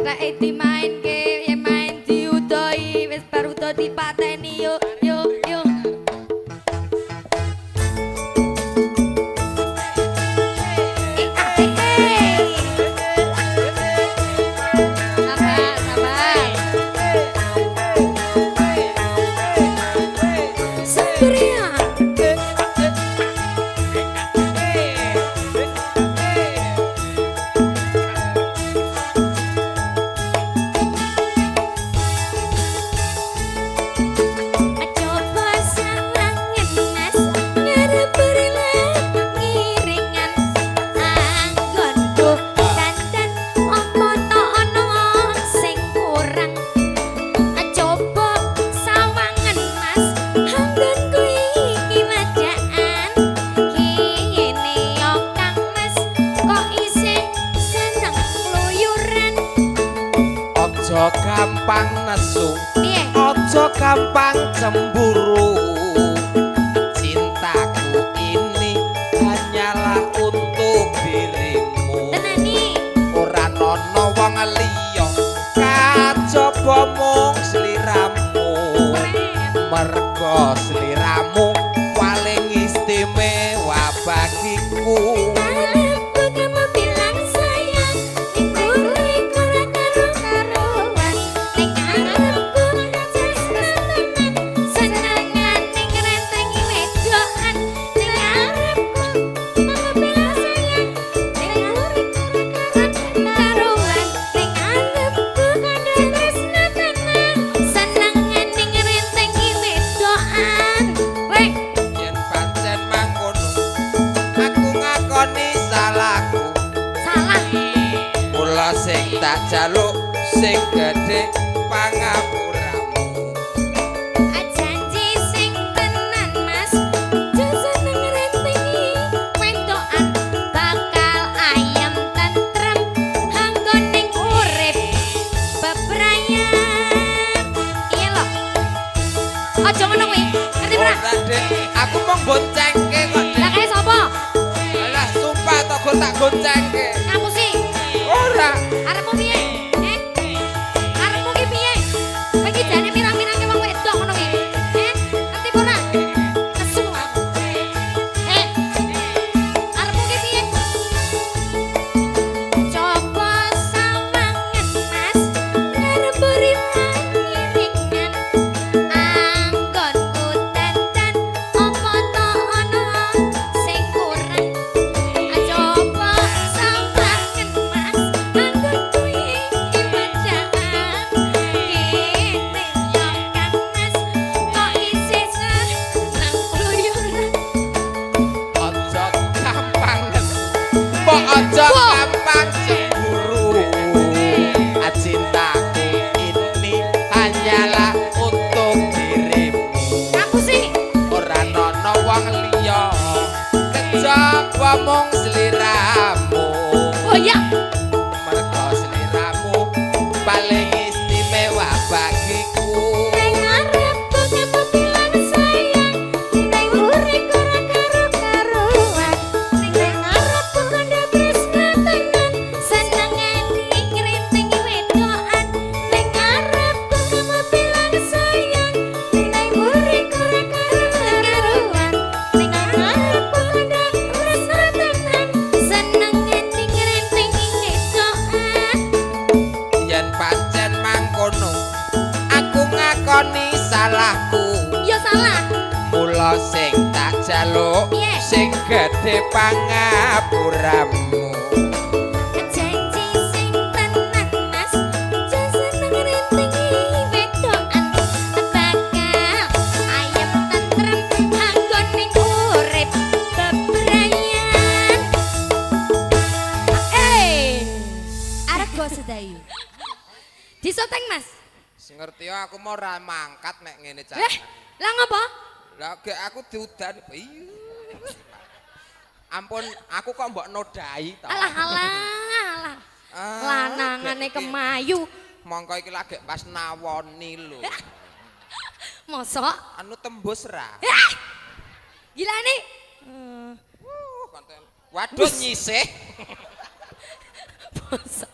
Kathake dimainke, yen main diudohi, wis bar udo dipateni yuk yuk yuk. Gampang nesu, ojo gampang cemburu. Cintaku ini hanyalah untuk dirimu. Ora nono wong liya kajaba mung sliramu. Merga sliramu paling istimewa bagiku. Sing tak jaluk sing gedhe pangapuramu. Janji sing tenan Mas, seneng rentengi wedokan bakal ayam tentrem anggoning urip bebrayan. Iya lho. Aja ngono kuwi. Ngerti ora? Aku mung boncengke kok. Lah kae sapa? Alah sumpah to go tak boncengke. Ngapusi. Ora. Arepmu piye? Arepmu ki piye? Kowe iki jane mirang-mirangke wong wedok ngono ki. Ngerti apa ora? Nesu aku. Arepmu ki piye? Coba sawangen Mas, ngarep beriman ngiringan. Anggonku dandan apa to ana sing kurang. Coba sawangen Mas, anggonku iki padhaan. Kene yo Kang Mas, kok isih seneng kluyuran. Ojo gampang nesu, mbok ojo gampang cemburu. Cintaku ini hanyalah untuk dirimu. Aku sih Ora nono wong liya kejaba mung sliramu. oh ya Merga sliramu paling istimewa bagiku. nang arepku kamu bilang sayang, nang urip ora karo-karuan. Nang arepku kandha tresna tenan, senengane ngrentengi wedokan. Nang arepku kamu bilang sayang, nang urip ora karo-karuan. Nang arepku kandha tresna tenan, senengane ngrentengi wedokan. Yen pancen mangkono aku ngakoni salahku. Yo salah. Mula sing tak jaluk Piye? sing gedhe pangapuramu. Janji sing tenan Mas, aja seneng rentengi wedokan. Bakal ayem tentrem anggoning urip bebrayan. Arep go sedayu. Disoteng Mas. Sing ngerti aku mau ora mangkat nek ngene cah. Lah ngopo? Lah gek aku diudan. Iya. Ampun, aku kok mbok nodai to. Alah alah. Lanangane gek iki. kemayu. Mongko iki lagi pas nawoni lho. Mosok? Anu tembus ra. Gila nih. Konten. Waduh nyisih. Mosok.